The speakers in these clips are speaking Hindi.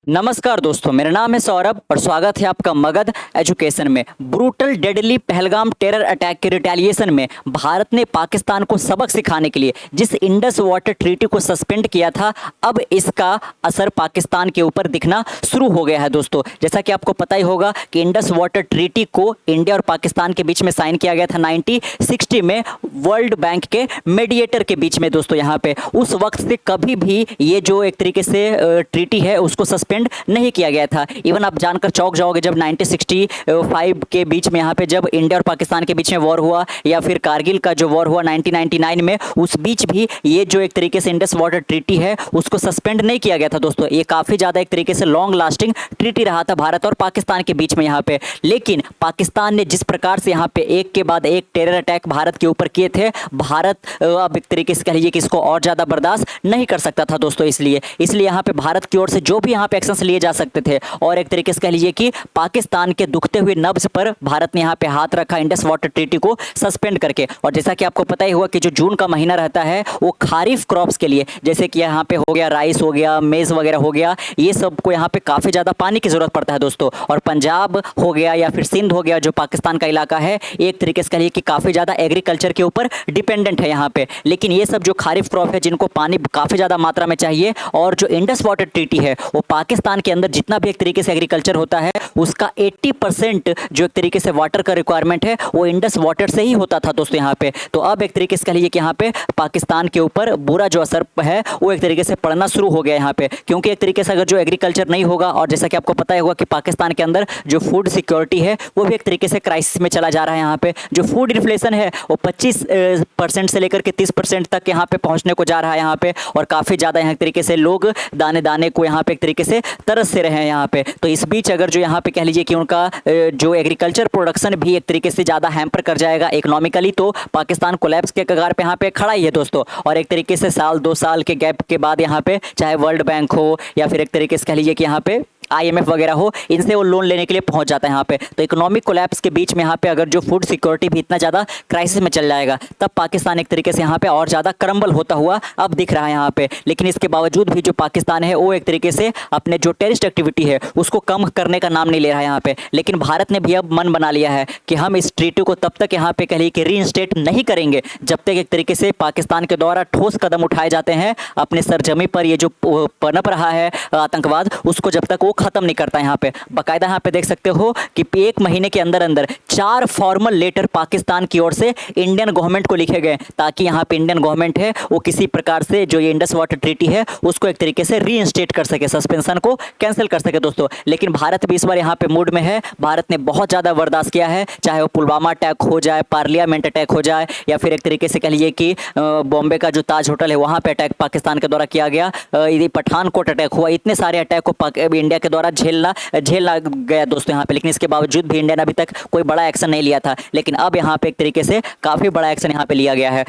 नमस्कार दोस्तों, मेरा नाम है सौरभ और स्वागत है आपका मगध एजुकेशन में। Brutal deadly Pahalgam terror attack के रिटेलिएशन में भारत ने पाकिस्तान को सबक सिखाने के लिए जिस इंडस वाटर ट्रीटी को सस्पेंड किया था, अब इसका असर पाकिस्तान के ऊपर दिखना शुरू हो गया है। दोस्तों, जैसा कि आपको पता ही होगा कि इंडस वाटर ट्रीटी को इंडिया और पाकिस्तान के बीच में साइन किया गया था 1960 में वर्ल्ड बैंक के मीडिएटर के बीच में। दोस्तों, यहाँ पे उस वक्त से कभी भी ये जो एक तरीके से ट्रीटी है उसको सस्पेंड नहीं किया गया था। इवन आप जानकर चौंक जाओगे जब 1965 के बीच में यहाँ पे जब इंडिया और पाकिस्तान के बीच में वॉर हुआ, या फिर कारगिल का जो वॉर हुआ 1999 में, उस बीच भी ये जो एक तरीके से इंडस वाटर ट्रीटी है उसको सस्पेंड नहीं किया गया था। दोस्तों, ये काफ़ी ज़्यादा एक तरीके से लॉन्ग लास्टिंग ट्रीटी रहा था भारत और पाकिस्तान के बीच में यहाँ पे। लेकिन पाकिस्तान ने जिस प्रकार से यहाँ पे एक के बाद एक टेरर अटैक भारत के ऊपर किए थे, भारत अब एक तरीके से कह लीजिए कि इसको और ज़्यादा बर्दाश्त नहीं कर सकता था। दोस्तों, इसलिए यहाँ पे भारत की ओर से जो भी यहाँ पे एक्शंस लिए जा सकते थे, और एक तरीके से कह लीजिए कि पाकिस्तान के दुखते हुए नब्ज पर भारत ने यहाँ पे हाथ रखा इंडस वाटर ट्रीटी को सस्पेंड करके। और जैसा कि आपको पता ही हुआ कि जो जून का महीना रहता है वो खारिफ क्रॉप्स के लिए, जैसे कि यहाँ पे हो गया राइस, हो गया मेज वगैरह, हो गया ये सब को यहाँ पे काफ़ी ज़्यादा पानी की ज़रूरत पड़ता है। दोस्तों, और पंजाब हो गया या फिर सिंध हो गया जो पाकिस्तान का इलाका है, एक तरीके से कह लीजिए कि काफ़ी ज़्यादा एग्रीकल्चर के ऊपर डिपेंडेंट है यहाँ पे। लेकिन ये सब जो खारिफ क्रॉप है जिनको पानी काफ़ी ज़्यादा मात्रा में चाहिए, और जो इंडस वाटर ट्रीटी है वो पाकिस्तान के अंदर जितना भी एक तरीके से एग्रीकल्चर होता है उसका 80% जो एक तरीके से वाटर का रिक्वायरमेंट है वो इंडस वाटर से ही होता था। दोस्तों, यहाँ पे तो अब एक तरीके से कह लीजिए कि यहाँ पे पाकिस्तान के ऊपर बुरा जो असर है वो एक तरीके से पड़ना शुरू हो गया यहाँ पे, क्योंकि एक तरीके से अगर जो एग्रीकल्चर नहीं होगा, और जैसा कि आपको पता ही होगा कि पाकिस्तान के अंदर जो फूड सिक्योरिटी है वो भी एक तरीके से क्राइसिस में चला जा रहा है। यहाँ पे जो फूड इन्फ्लेशन है वो 25% से लेकर के 30% तक यहाँ पे पहुँचने को जा रहा है यहाँ पे, और काफ़ी ज़्यादा यहाँ तरीके से लोग दाने दाने को यहाँ पे एक तरीके से तरस से रहे हैं यहाँ पे। तो इस बीच अगर जो यहाँ पे कह लीजिए कि उनका जो एग्रीकल्चर प्रोडक्शन भी एक तरीके से ज़्यादा हैम्पर कर जाएगा इकोनॉमिकली, तो पाकिस्तान कोलैप्स के कगार पे यहाँ पे खड़ा ही है। दोस्तों, और एक तरीके से साल 2 साल के गैप के बाद यहाँ पे चाहे वर्ल्ड बैंक हो या फिर एक तरीके से कह लीजिए कि यहाँ पे IMF वगैरह हो, इनसे वो लोन लेने के लिए पहुंच जाता है यहाँ पे। तो इकोनॉमिक कोलैप्स के बीच में यहाँ पे अगर जो फूड सिक्योरिटी भी इतना ज़्यादा क्राइसिस में चल जाएगा, तब पाकिस्तान एक तरीके से यहाँ पे और ज़्यादा क्रम्बल होता हुआ अब दिख रहा है यहाँ पे। लेकिन इसके बावजूद भी जो पाकिस्तान है वो एक तरीके से अपने जो टेररिस्ट एक्टिविटी है उसको कम करने का नाम नहीं ले रहा है यहाँ पे। लेकिन भारत ने भी अब मन बना लिया है कि हम इस ट्रीटी को तब तक यहाँ पे कह लीजिए कि रीइंस्टेट नहीं करेंगे जब तक एक तरीके से पाकिस्तान के द्वारा ठोस कदम उठाए जाते हैं अपने सरजमी पर, ये जो पनप रहा है आतंकवाद, उसको जब तक वो खत्म नहीं करता है। यहाँ पे बाकायदा यहाँ पे देख सकते हो कि 1 महीने के अंदर अंदर 4 फॉर्मल लेटर पाकिस्तान की ओर से इंडियन गवर्नमेंट को लिखे गए, ताकि यहाँ पे इंडियन गवर्नमेंट है वो किसी प्रकार से जो ये इंडस वाटर ट्रीटी है उसको एक तरीके से रीइंस्टेट कर सके, सस्पेंशन को कैंसिल कर सके। दोस्तों, लेकिन भारत भी इस बार यहाँ पे मूड में है। भारत ने बहुत ज़्यादा बर्दाश्त किया है, चाहे वो पुलवामा अटैक हो जाए, पार्लियामेंट अटैक हो जाए, या फिर एक तरीके से कह लीजिए कि बॉम्बे का जो ताज होटल है वहाँ पे अटैक पाकिस्तान के द्वारा किया गया, पठानकोट अटैक हुआ, इतने सारे अटैक को इंडिया के द्वारा झेलना गया। दोस्तों, यहाँ पे लेकिन इसके बावजूद भी इंडिया ने अभी तक कोई बड़ा एक्शन नहीं लिया था। लेकिन अब यहाँ पे एक तरीके से काफ़ी बड़ा एक्शन यहाँ पे लिया गया है।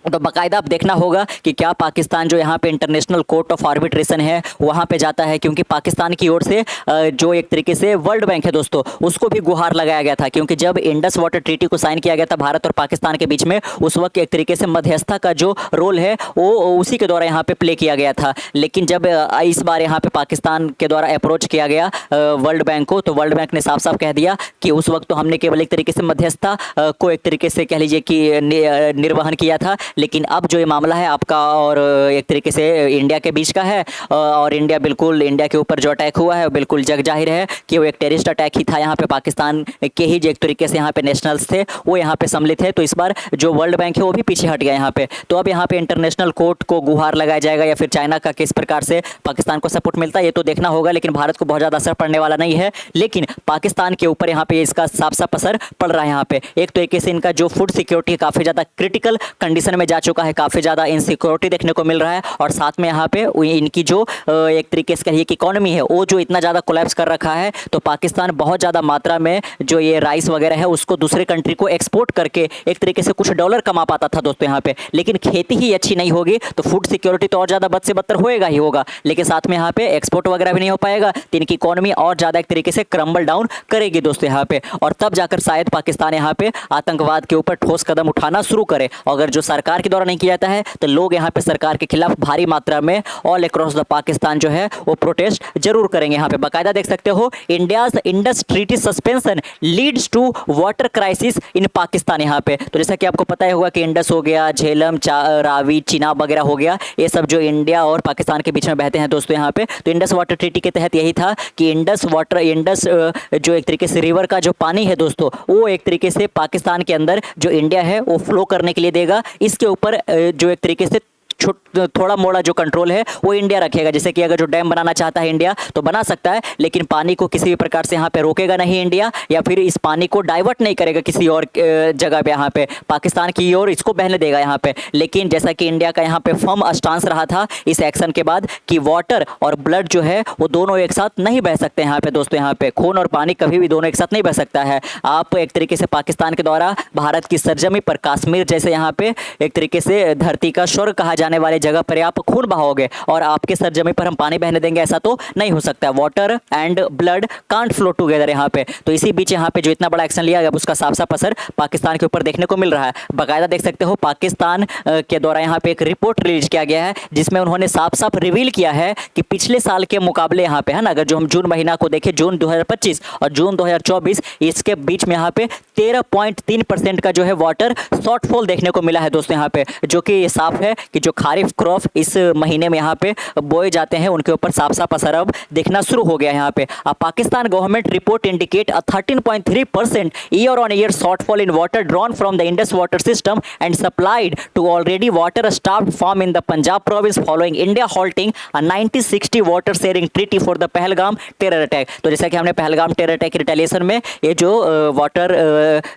तो बाकायदा अब देखना होगा कि क्या पाकिस्तान जो यहाँ पे इंटरनेशनल कोर्ट ऑफ आर्बिट्रेशन है वहाँ पे जाता है, क्योंकि पाकिस्तान की ओर से जो एक तरीके से वर्ल्ड बैंक है दोस्तों उसको भी गुहार लगाया गया था, क्योंकि जब इंडस वाटर ट्रीटी को साइन किया गया था भारत और पाकिस्तान के बीच में, उस वक्त एक तरीके से मध्यस्थता का जो रोल है वो उसी के द्वारा यहाँ पे प्ले किया गया था। लेकिन जब इस बार यहाँ पे पाकिस्तान के द्वारा अप्रोच किया गया वर्ल्ड बैंक को, तो वर्ल्ड बैंक ने साफ साफ कह दिया कि उस वक्त तो हमने केवल एक तरीके से मध्यस्थता को एक तरीके से कह लीजिए कि निर्वहन किया था, लेकिन अब जो ये मामला है आपका और एक तरीके से इंडिया के बीच का है, और इंडिया के ऊपर जो अटैक हुआ है बिल्कुल जग जाहिर है कि वो एक टेररिस्ट अटैक ही था। यहाँ पे पाकिस्तान के ही जो एक तरीके से यहाँ पे नेशनल्स थे वो यहाँ पे सम्मिलित है। तो इस बार जो वर्ल्ड बैंक है वो भी पीछे हट गया यहाँ पे। तो अब यहाँ पे इंटरनेशनल कोर्ट को गुहार लगाया जाएगा, या फिर चाइना का किस प्रकार से पाकिस्तान को सपोर्ट मिलता है ये तो देखना होगा। लेकिन भारत को बहुत ज़्यादा असर पड़ने वाला नहीं है, लेकिन पाकिस्तान के ऊपर यहाँ पे इसका साफ साफ असर पड़ रहा है। यहाँ पे एक तरीके से इनका जो फूड सिक्योरिटी काफ़ी ज़्यादा क्रिटिकल कंडीशन में जा चुका है, काफ़ी ज़्यादा इनसिक्योरिटी देखने को मिल रहा है, और साथ में यहाँ पे इनकी जो एक तरीके से कहिए कि इकोनॉमी है वो जो इतना ज़्यादा कोलैप्स कर रखा है। तो पाकिस्तान बहुत ज़्यादा मात्रा में जो ये राइस वगैरह है उसको दूसरे कंट्री को एक्सपोर्ट करके एक तरीके से कुछ डॉलर कमा पाता था दोस्तों यहाँ पे। लेकिन खेती ही अच्छी नहीं होगी तो फूड सिक्योरिटी तो और ज़्यादा बद से बदतर होएगा ही होगा, लेकिन साथ में यहाँ पे एक्सपोर्ट वगैरह भी नहीं हो पाएगा, तो इनकी इकोनॉमी और ज़्यादा एक तरीके से क्रम्बल डाउन करेगी दोस्तों यहाँ पे। और तब जाकर शायद पाकिस्तान यहाँ पे आतंकवाद के ऊपर ठोस कदम उठाना शुरू करे। अगर जो सरकार सरकार के द्वारा नहीं किया जाता है तो लोग यहाँ पे सरकार के खिलाफ भारी मात्रा में ऑल अक्रॉस द पाकिस्तान जो है वो प्रोटेस्ट जरूर करेंगे। यहाँ पे बाकायदा देख सकते हो, India's Indus treaty suspension leads to water crisis in Pakistan. यहाँ पे तो जैसा कि आपको पता ही होगा कि इंडस हो गया, झेलम, रावी, चिनाब वगैरह हो गया, ये सब जो इंडिया और पाकिस्तान के बीच में बहते हैं दोस्तों। यहाँ पे तो इंडस वाटर ट्रीटी के तहत यही था कि इंडस जो एक तरीके से रिवर का जो पानी है दोस्तों, वो एक तरीके से पाकिस्तान के अंदर जो इंडिया है वो फ्लो करने के लिए देगा। इसके ऊपर जो एक तरीके से थोड़ा मोड़ा जो कंट्रोल है वो इंडिया रखेगा। जैसे कि अगर जो डैम बनाना चाहता है इंडिया तो बना सकता है, लेकिन पानी को किसी भी प्रकार से यहाँ पे रोकेगा नहीं इंडिया, या फिर इस पानी को डाइवर्ट नहीं करेगा किसी और जगह पे, यहाँ पे पाकिस्तान की ओर इसको बहने देगा यहाँ पे। लेकिन जैसा कि इंडिया का यहाँ पे फर्म स्टांस रहा था इस एक्शन के बाद कि वाटर और ब्लड जो है वो दोनों एक साथ नहीं बह सकते यहाँ पे दोस्तों। यहाँ पे खून और पानी कभी भी दोनों एक साथ नहीं बह सकता है। आप एक तरीके से पाकिस्तान के द्वारा भारत की सरजमी पर कश्मीर जैसे यहाँ पे एक तरीके से धरती का स्वर्ग कहा जाने वाले जगह पर आप खून बहाओगे और आपके सरजमी पर हम पानी बहने देंगे, ऐसा तो नहीं हो सकता। Water and blood can't flow together यहाँ पे। तो इसी बीच यहाँ पे जो इतना बड़ा एक्शन लिया गया उसका साफ साफ असर पाकिस्तान के ऊपर देखने को मिल रहा है। बाकायदा देख सकते हो पाकिस्तान के द्वारा यहाँ पे एक रिपोर्ट रिलीज किया गया है जिसमें उन्होंने साफ साफ रिवील किया है कि पिछले साल के मुकाबले यहाँ पे है ना, अगर जो हम जून महीना को देखें, जून 2025 और जून 2024, इसके बीच में यहाँ पे 13.3% का जो है वाटर शॉर्टफॉल देखने को मिला है दोस्तों। यहाँ पे जो कि साफ है कि जो खारिफ क्रॉप इस महीने में यहाँ पे बोए जाते हैं उनके ऊपर साफ साफ असर अब दिखना शुरू हो गया है यहाँ पे। Pakistan government report indicate a 13.3% year on year shortfall in water drawn from the Indus water system and supplied to already water starved farm in the Punjab province following India halting a 1960 water sharing treaty for the Pahalgam terror attack. तो जैसा कि हमने पहलगाम टेरर अटैक की रिटेलिएशन में ये जो वाटर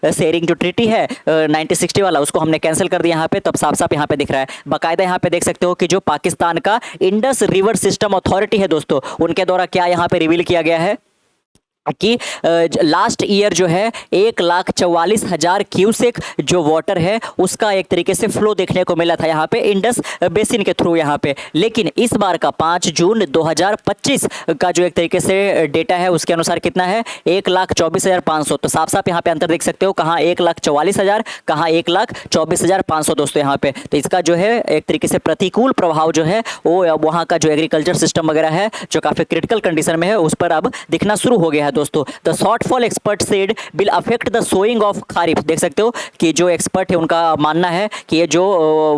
शेयरिंग जो ट्रीटी है 1960 वाला, उसको हमने कैंसिल कर दिया यहाँ पे। तब साफ साफ यहाँ पे दिख रहा है। बाकायदा यहाँ पे देख सकते हो कि जो पाकिस्तान का इंडस रिवर सिस्टम अथॉरिटी है दोस्तों, उनके द्वारा क्या यहाँ पे रिवील किया गया है कि लास्ट ईयर जो है 1,44,000 क्यूसेक जो वाटर है उसका एक तरीके से फ्लो देखने को मिला था यहाँ पे इंडस बेसिन के थ्रू यहाँ पे। लेकिन इस बार का 5 जून 2025 का जो एक तरीके से डेटा है उसके अनुसार कितना है, 1,24,500। तो साफ साफ यहाँ पे अंतर देख सकते हो, कहाँ 1,44,000, कहाँ 1,24,500 दोस्तों यहाँ पे। तो इसका जो है एक तरीके से प्रतिकूल प्रभाव जो है वो वहाँ का जो एग्रीकल्चर सिस्टम वगैरह है जो काफ़ी क्रिटिकल कंडीशन में है उस पर अब दिखना शुरू हो गया है दोस्तों। The shortfall expert said will affect the sowing of kharif. देख सकते हो कि जो एक्सपर्ट है उनका मानना है कि ये जो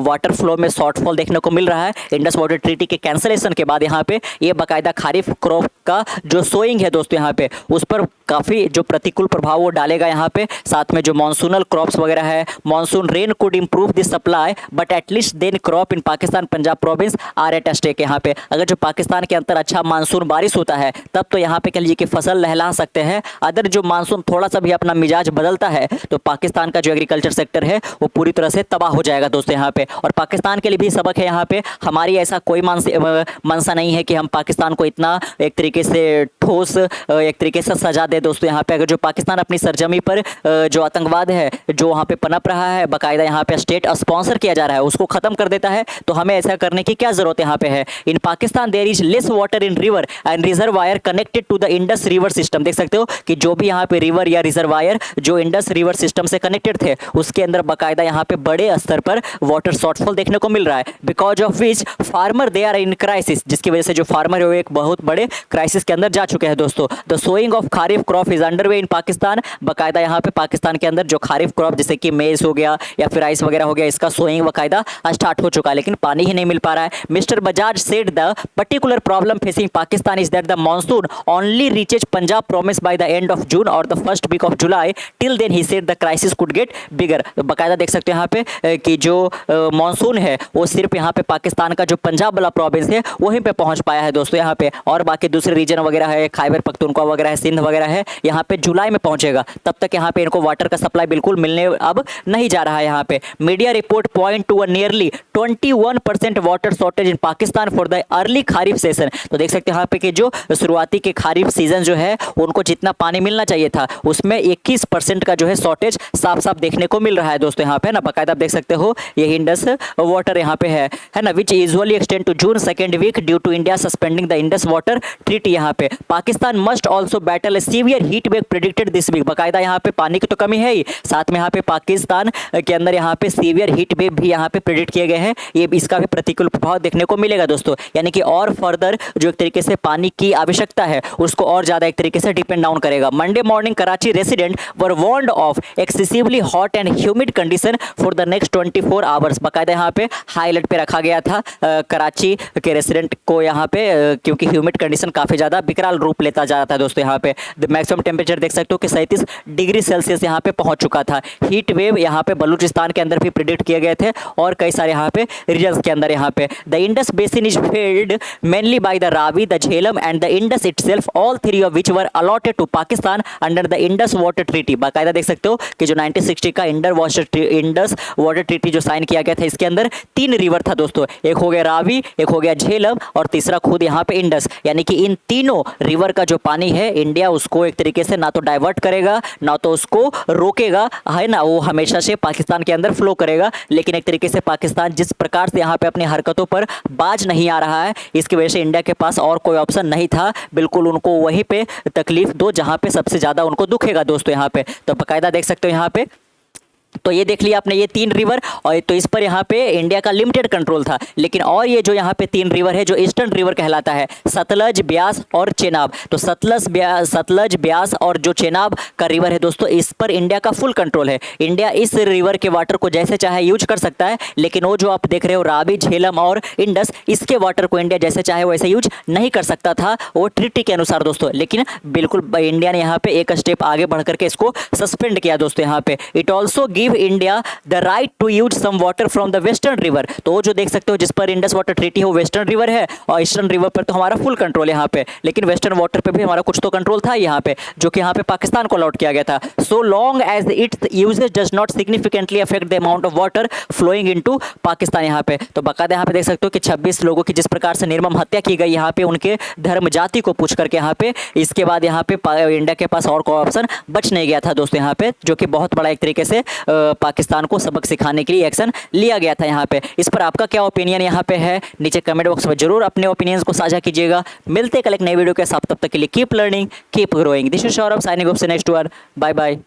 वाटर फ्लो में शॉर्टफॉल देखने को मिल रहा है इंडस वाटर ट्रीटी के कैंसलेशन के बाद यहाँ पे ये बाकायदा खारिफ क्रॉप का जो सोइंग है दोस्तों यहाँ पे उस पर काफ़ी जो प्रतिकूल प्रभाव वो डालेगा यहाँ पे। साथ में जो मानसूनल क्रॉप्स वगैरह है, monsoon rain could improve this supply but at least then crop in Pakistan Punjab province are at stake. यहाँ पे अगर जो पाकिस्तान के अंदर अच्छा मानसून बारिश होता है तब तो यहाँ पे कह लीजिए कि फसल लहला सकते हैं। अदर जो मानसून थोड़ा सा भी अपना मिजाज बदलता है तो पाकिस्तान का जो एग्रीकल्चर सेक्टर है वो पूरी तरह से तबाह हो जाएगा दोस्तों यहाँ पे। और पाकिस्तान के लिए भी सबक है यहाँ पे, हमारी ऐसा कोई मनसा नहीं है कि हम पाकिस्तान को इतना एक तरीके से ठोस एक तरीके से सजा दे दोस्तों यहाँ पे। अगर जो पाकिस्तान अपनी सरजमी पर जो आतंकवाद है जो वहाँ पे पनप रहा है, बाकायदा यहाँ पे स्टेट स्पॉन्सर किया जा रहा है, उसको खत्म कर देता है तो हमें ऐसा करने की क्या जरूरत यहाँ पे है। In Pakistan there is less water in river and reservoir connected to the Indus river system. देख सकते हो कि जो भी यहाँ पे रिवर या रिजर्वायर जो इंडस रिवर सिस्टम से कनेक्टेड थे उसके अंदर बाकायदा यहाँ पे बड़े स्तर पर वाटर शॉर्टफॉल देखने को मिल रहा है। Because of which farmer they are in crisis, जिसकी वजह से जो फार्मर है वो एक बहुत बड़े क्राइसिस के अंदर जा चुके हैं दोस्तों। The sowing of kharif crop is underway in Pakistan. बाकायदा यहाँ पे पाकिस्तान के अंदर जो खारिफ क्रॉप जैसे कि मेज हो गया या फिर राइस वगैरह हो गया, इसका सोइंग बाकायदा स्टार्ट हो चुका है, लेकिन पानी ही नहीं मिल पा रहा है। Mister Bajaj said the particular problem facing Pakistan is that the monsoon only reaches Punjab province by the end of June और the first week of July. Till then he said the crisis could get bigger. बाकायदा देख सकते हो यहाँ पे कि जो मानसून है वो सिर्फ यहाँ पे पाकिस्तान का जो पंजाब वाला प्रोविंस है वहीं पे पहुंच पाया है दोस्तों यहाँ पे, और बाकी दूसरे रीजन वगैरह है, खैबर पख्तूनख्वा वगैरह है, सिंध वगैरह है, यहाँ पे जुलाई में पहुंचेगा। तब तक यहाँ पे इनको वाटर का सप्लाई बिल्कुल मिलने अब नहीं जा रहा है यहाँ पे। Media report point to a nearly 21% water shortage in Pakistan for the early kharif session. तो देख सकते हैं यहाँ पे कि जो शुरुआती के खारिफ सीजन जो है उनको जितना पानी मिलना चाहिए था उसमें 21% का जो है शॉर्टेज साफ साफ देखने को मिल रहा है दोस्तों यहाँ पे ना। बाकायदा आप देख सकते हो ये इंडस वाटर यहाँ पे है ना, which usually extend to June second week due to India suspending the Indus water treaty. यहाँ पे Pakistan must also battle severe heat wave predicted this week. बाकायदा यहाँ पे पानी की तो कमी है ही, साथ में यहाँ पे पाकिस्तान के अंदर यहाँ पे सीवियर हीट वेव भी यहाँ पे प्रेडिक्ट किए गए हैं। ये इसका भी प्रतिकूल प्रभाव देखने को मिलेगा दोस्तों, यानी कि और फर्दर जो एक तरीके से पानी की आवश्यकता है उसको और ज्यादा एक तरीके से डिपेंड डाउन करेगा। Monday morning Karachi resident were warned of excessively hot and humid condition for the next 24 hours. बाकायदा यहाँ पे हाई अलर्ट पे रखा गया था कराची के रेसिडेंट को यहाँ पे, क्योंकि ह्यूमिड कंडीशन काफी ज्यादा विकराल रूप लेता जा रहा था दोस्तों। यहाँ पे द मैक्सिमम टेम्परेचर देख सकते हो कि 37 डिग्री सेल्सियस यहाँ पे पहुंच चुका था। हीट वेव यहाँ पे बलूचिस्तान के अंदर भी प्रिडिक्ट किए गए थे और कई सारे यहाँ पे रीजन्स के अंदर। यहाँ पे the Indus basin is fed mainly by the Ravi, the Jhelum and the Indus itself, all three of which were allotted to Pakistan under the Indus water treaty. बाकायदा देख सकते हो कि जो 1960 का इंडस वाटर ट्रीटी जो साइन किया गया था, इसके अंदर 3 रिवर था दोस्तों, एक हो गया रावी, एक हो गया झेलम और तीसरा खुद यहाँ पे इंडस। यानी कि इन तीनों रिवर का जो पानी है इंडिया उसको एक तरीके से ना तो डाइवर्ट करेगा ना तो उसको रोकेगा, है ना, वो हमेशा से पाकिस्तान के अंदर फ्लो करेगा। लेकिन एक तरीके से पाकिस्तान जिस प्रकार से यहाँ पे अपनी हरकतों पर बाज नहीं आ रहा है, इसकी वजह से इंडिया के पास और कोई ऑप्शन नहीं था, बिल्कुल उनको वहीं पे तकलीफ दो जहाँ पे सबसे ज्यादा उनको दुखेगा दोस्तों। यहाँ पे तो बाकायदा देख सकते हो यहाँ पे, तो ये देख लिया आपने ये 3 रिवर, और तो इस पर यहाँ पे इंडिया का लिमिटेड कंट्रोल था। लेकिन और ये जो यहाँ पे 3 रिवर है जो ईस्टर्न रिवर कहलाता है, सतलज, ब्यास और चेनाब, तो सतलज ब्यास और जो चेनाब का रिवर है दोस्तों, इस पर इंडिया का फुल कंट्रोल है। इंडिया इस रिवर के वाटर को जैसे चाहे यूज कर सकता है, लेकिन वो जो आप देख रहे हो रावी, झेलम और इंडस, इसके वाटर को इंडिया जैसे चाहे वैसे यूज नहीं कर सकता था वो ट्रीटी के अनुसार दोस्तों। लेकिन बिल्कुल इंडिया ने यहाँ पे एक स्टेप आगे बढ़ करके इसको सस्पेंड किया दोस्तों। यहाँ पे it also give India the right to use some water from the western river, तो वो जो देख सकते हो जिस पर इंडस वाटर ट्रीटी है वो वेस्टर्न रिवर है, और ईस्टर्न रिवर पर तो हमारा फुल कंट्रोल है यहाँ पे, लेकिन वेस्टर्न वाटर पे भी हमारा कुछ तो कंट्रोल था यहाँ पे, जो कि यहाँ पे पाकिस्तान को अलॉट किया गया था। So long as its usages does not significantly affect the amount of water flowing into Pakistan. यहाँ पे तो बाकायदा यहाँ पे देख सकते हो कि 26 लोगों की जिस प्रकार से निर्मम हत्या की गई यहाँ पे उनके धर्म जाति को पूछ करके यहाँ पे, इसके बाद यहाँ पे इंडिया के पास और कोई ऑप्शन बच नहीं गया था दोस्तों यहाँ पे, जो कि बहुत बड़ा एक तरीके से पाकिस्तान को सबक सिखाने के लिए एक्शन लिया गया था यहाँ पे। इस पर आपका क्या ओपिनियन यहाँ पे है, नीचे कमेंट बॉक्स में जरूर अपने ओपिनियंस को साझा कीजिएगा। मिलते हैं कल एक नई वीडियो के साथ, तब तक के लिए keep learning keep growing. This is Saurabh signing off से नेक्स्ट वन, बाय बाय।